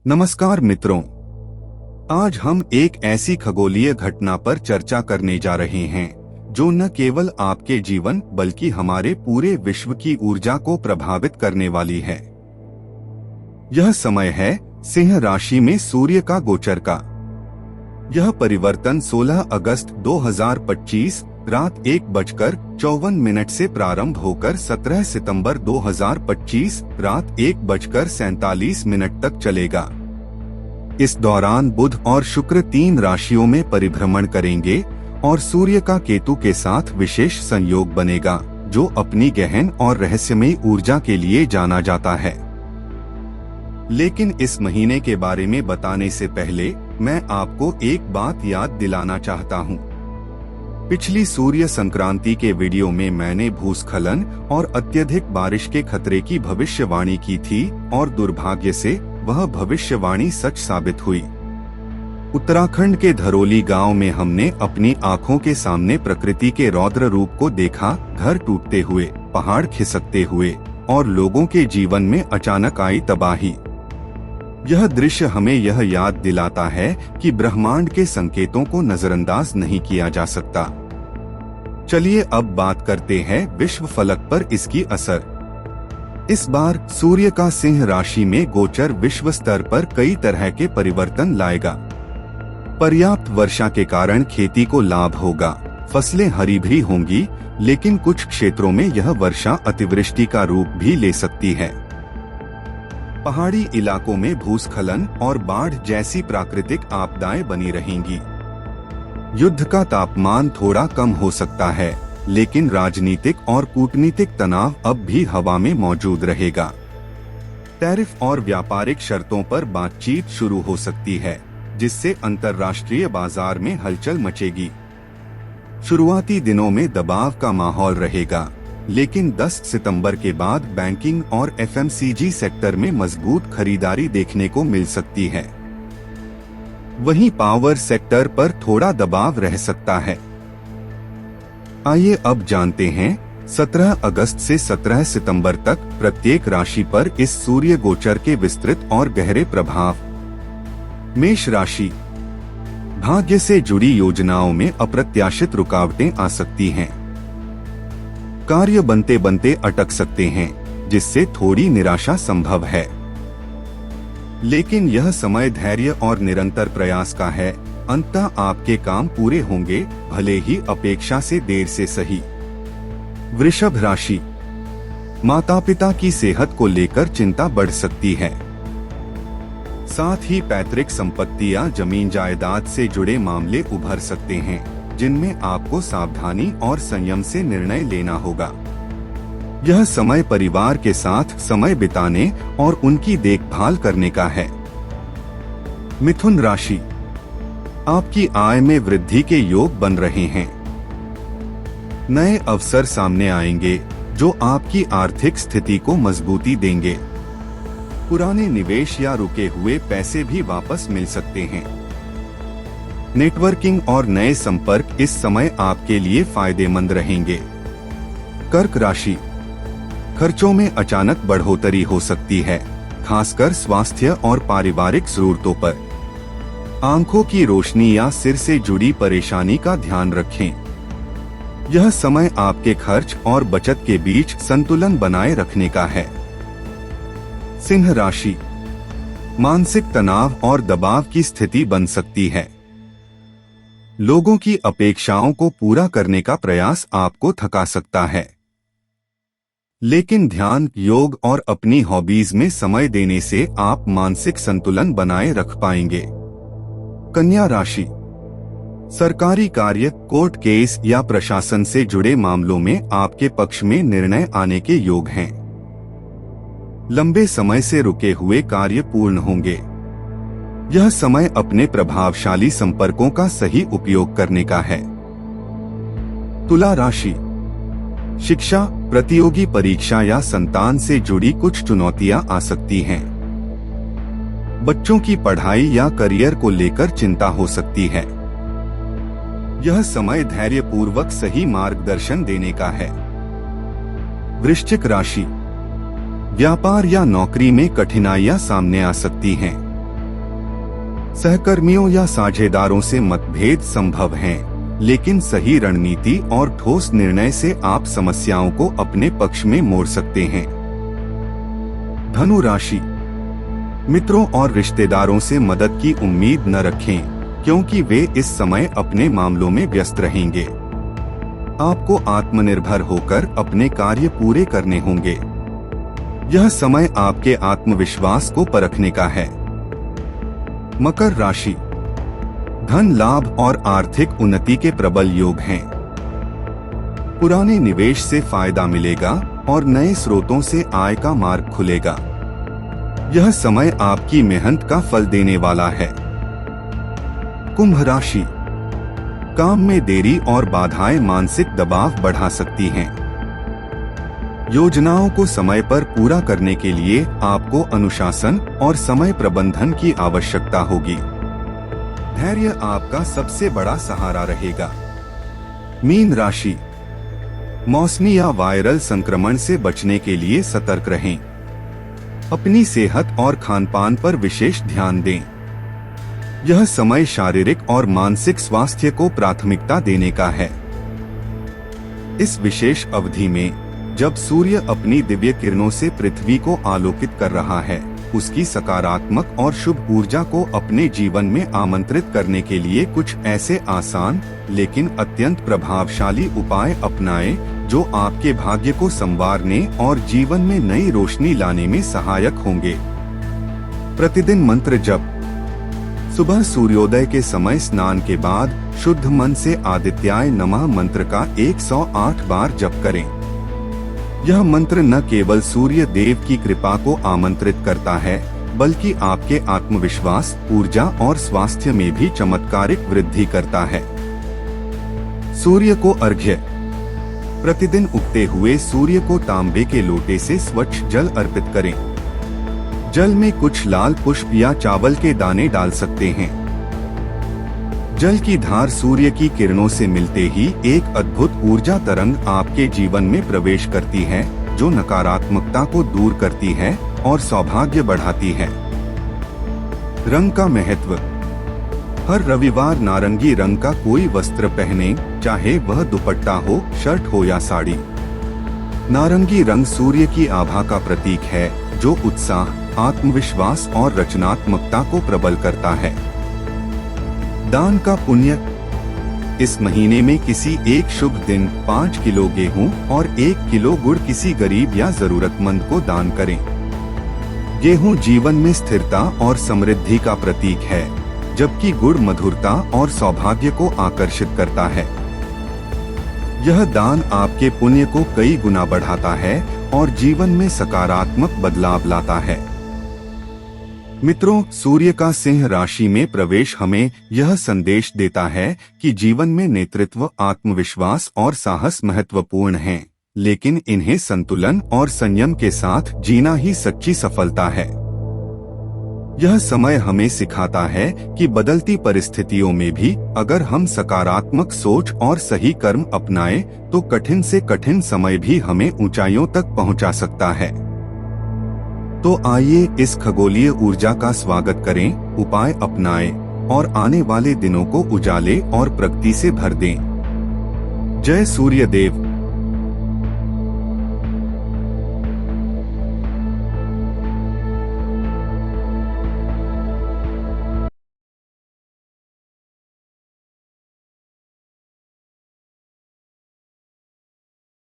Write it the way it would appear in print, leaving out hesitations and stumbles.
नमस्कार मित्रों, आज हम एक ऐसी खगोलीय घटना पर चर्चा करने जा रहे हैं जो न केवल आपके जीवन बल्कि हमारे पूरे विश्व की ऊर्जा को प्रभावित करने वाली है। यह समय है सिंह राशि में सूर्य का गोचर का। यह परिवर्तन 16 अगस्त 2025 रात 1:54 से प्रारंभ होकर 17 सितंबर 2025 रात 1:47 तक चलेगा। इस दौरान बुध और शुक्र 3 राशियों में परिभ्रमण करेंगे और सूर्य का केतु के साथ विशेष संयोग बनेगा, जो अपनी गहन और रहस्यमयी ऊर्जा के लिए जाना जाता है। लेकिन इस महीने के बारे में बताने से पहले मैं आपको एक बात याद दिलाना चाहता हूँ। पिछली सूर्य संक्रांति के वीडियो में मैंने भूस्खलन और अत्यधिक बारिश के खतरे की भविष्यवाणी की थी और दुर्भाग्य से वह भविष्यवाणी सच साबित हुई। उत्तराखंड के धरोली गांव में हमने अपनी आंखों के सामने प्रकृति के रौद्र रूप को देखा, घर टूटते हुए, पहाड़ खिसकते हुए और लोगों के जीवन में अचानक आई तबाही। यह दृश्य हमें यह याद दिलाता है कि ब्रह्मांड के संकेतों को नजरअंदाज नहीं किया जा सकता। चलिए अब बात करते हैं विश्व फलक पर इसकी असर। इस बार सूर्य का सिंह राशि में गोचर विश्व स्तर पर कई तरह के परिवर्तन लाएगा। पर्याप्त वर्षा के कारण खेती को लाभ होगा, फसलें हरी भरी होंगी, लेकिन कुछ क्षेत्रों में यह वर्षा अतिवृष्टि का रूप भी ले सकती है। पहाड़ी इलाकों में भूस्खलन और बाढ़ जैसी प्राकृतिक आपदाएं बनी रहेंगी। युद्ध का तापमान थोड़ा कम हो सकता है, लेकिन राजनीतिक और कूटनीतिक तनाव अब भी हवा में मौजूद रहेगा। टैरिफ और व्यापारिक शर्तों पर बातचीत शुरू हो सकती है, जिससे अंतर्राष्ट्रीय बाजार में हलचल मचेगी। शुरुआती दिनों में दबाव का माहौल रहेगा, लेकिन 10 सितंबर के बाद बैंकिंग और एफएमसीजी सेक्टर में मजबूत खरीदारी देखने को मिल सकती है। वहीं पावर सेक्टर पर थोड़ा दबाव रह सकता है। आइए अब जानते हैं 17 अगस्त से 17 सितंबर तक प्रत्येक राशि पर इस सूर्य गोचर के विस्तृत और गहरे प्रभाव। मेष राशि, भाग्य से जुड़ी योजनाओं में अप्रत्याशित रुकावटें आ सकती हैं। कार्य बनते बनते अटक सकते हैं, जिससे थोड़ी निराशा संभव है। लेकिन यह समय धैर्य और निरंतर प्रयास का है। अंततः आपके काम पूरे होंगे, भले ही अपेक्षा से देर से सही। वृषभ राशि, माता पिता की सेहत को लेकर चिंता बढ़ सकती है। साथ ही पैतृक संपत्ति या जमीन जायदाद से जुड़े मामले उभर सकते हैं, जिनमें आपको सावधानी और संयम से निर्णय लेना होगा। यह समय परिवार के साथ समय बिताने और उनकी देखभाल करने का है। मिथुन राशि, आपकी आय में वृद्धि के योग बन रहे हैं। नए अवसर सामने आएंगे, जो आपकी आर्थिक स्थिति को मजबूती देंगे। पुराने निवेश या रुके हुए पैसे भी वापस मिल सकते हैं। नेटवर्किंग और नए संपर्क इस समय आपके लिए फायदेमंद रहेंगे। कर्क राशि, खर्चों में अचानक बढ़ोतरी हो सकती है, खासकर स्वास्थ्य और पारिवारिक जरूरतों पर। आंखों की रोशनी या सिर से जुड़ी परेशानी का ध्यान रखें। यह समय आपके खर्च और बचत के बीच संतुलन बनाए रखने का है। सिंह राशि, मानसिक तनाव और दबाव की स्थिति बन सकती है। लोगों की अपेक्षाओं को पूरा करने का प्रयास आपको थका सकता है। लेकिन ध्यान, योग और अपनी हॉबीज में समय देने से आप मानसिक संतुलन बनाए रख पाएंगे। कन्या राशि, सरकारी कार्य, कोर्ट केस या प्रशासन से जुड़े मामलों में आपके पक्ष में निर्णय आने के योग हैं। लंबे समय से रुके हुए कार्य पूर्ण होंगे। यह समय अपने प्रभावशाली संपर्कों का सही उपयोग करने का है। तुला राशि, शिक्षा, प्रतियोगी परीक्षा या संतान से जुड़ी कुछ चुनौतियां आ सकती हैं। बच्चों की पढ़ाई या करियर को लेकर चिंता हो सकती है। यह समय धैर्यपूर्वक सही मार्गदर्शन देने का है। वृश्चिक राशि, व्यापार या नौकरी में कठिनाइयां सामने आ सकती हैं। सहकर्मियों या साझेदारों से मतभेद संभव हैं, लेकिन सही रणनीति और ठोस निर्णय से आप समस्याओं को अपने पक्ष में मोड़ सकते हैं। धनु राशि। मित्रों और रिश्तेदारों से मदद की उम्मीद न रखें, क्योंकि वे इस समय अपने मामलों में व्यस्त रहेंगे। आपको आत्मनिर्भर होकर अपने कार्य पूरे करने होंगे। यह समय आपके आत्मविश्वास को परखने का है। मकर राशि। धन लाभ और आर्थिक उन्नति के प्रबल योग हैं। पुराने निवेश से फायदा मिलेगा और नए स्रोतों से आय का मार्ग खुलेगा। यह समय आपकी मेहनत का फल देने वाला है। कुंभ राशि। काम में देरी और बाधाएं मानसिक दबाव बढ़ा सकती हैं। योजनाओं को समय पर पूरा करने के लिए आपको अनुशासन और समय प्रबंधन की आवश्यकता होगी। धैर्य आपका सबसे बड़ा सहारा रहेगा। मीन राशि। मौसमी या वायरल संक्रमण से बचने के लिए सतर्क रहें। अपनी सेहत और खानपान पर विशेष ध्यान दें। यह समय शारीरिक और मानसिक स्वास्थ्य को प्राथमिकता देने का है। इस विशेष अवधि में जब सूर्य अपनी दिव्य किरणों से पृथ्वी को आलोकित कर रहा है, उसकी सकारात्मक और शुभ ऊर्जा को अपने जीवन में आमंत्रित करने के लिए कुछ ऐसे आसान लेकिन अत्यंत प्रभावशाली उपाय अपनाएं जो आपके भाग्य को संवारने और जीवन में नई रोशनी लाने में सहायक होंगे। प्रतिदिन मंत्र जप। सुबह सूर्योदय के समय स्नान के बाद शुद्ध मन से आदित्याय नमः मंत्र का 108 बार जप करें। यह मंत्र न केवल सूर्य देव की कृपा को आमंत्रित करता है, बल्कि आपके आत्मविश्वास, ऊर्जा और स्वास्थ्य में भी चमत्कारिक वृद्धि करता है। सूर्य को अर्घ्य। प्रतिदिन उगते हुए सूर्य को तांबे के लोटे से स्वच्छ जल अर्पित करें। जल में कुछ लाल पुष्प या चावल के दाने डाल सकते हैं। जल की धार सूर्य की किरणों से मिलते ही एक अद्भुत ऊर्जा तरंग आपके जीवन में प्रवेश करती है, जो नकारात्मकता को दूर करती है और सौभाग्य बढ़ाती है। रंग का महत्व। हर रविवार नारंगी रंग का कोई वस्त्र पहने, चाहे वह दुपट्टा हो, शर्ट हो या साड़ी। नारंगी रंग सूर्य की आभा का प्रतीक है, जो उत्साह, आत्मविश्वास और रचनात्मकता को प्रबल करता है। दान का पुण्य। इस महीने में किसी एक शुभ दिन 5 किलो गेहूं और 1 किलो गुड़ किसी गरीब या जरूरतमंद को दान करें। गेहूं जीवन में स्थिरता और समृद्धि का प्रतीक है, जबकि गुड़ मधुरता और सौभाग्य को आकर्षित करता है। यह दान आपके पुण्य को कई गुना बढ़ाता है और जीवन में सकारात्मक बदलाव लाता है। मित्रों, सूर्य का सिंह राशि में प्रवेश हमें यह संदेश देता है कि जीवन में नेतृत्व, आत्मविश्वास और साहस महत्वपूर्ण हैं, लेकिन इन्हें संतुलन और संयम के साथ जीना ही सच्ची सफलता है। यह समय हमें सिखाता है कि बदलती परिस्थितियों में भी अगर हम सकारात्मक सोच और सही कर्म अपनाएं, तो कठिन से कठिन समय भी हमें ऊंचाइयों तक पहुंचा सकता है। तो आइए इस खगोलीय ऊर्जा का स्वागत करें, उपाय अपनाएं और आने वाले दिनों को उजाले और प्रगति से भर दें। जय सूर्य देव।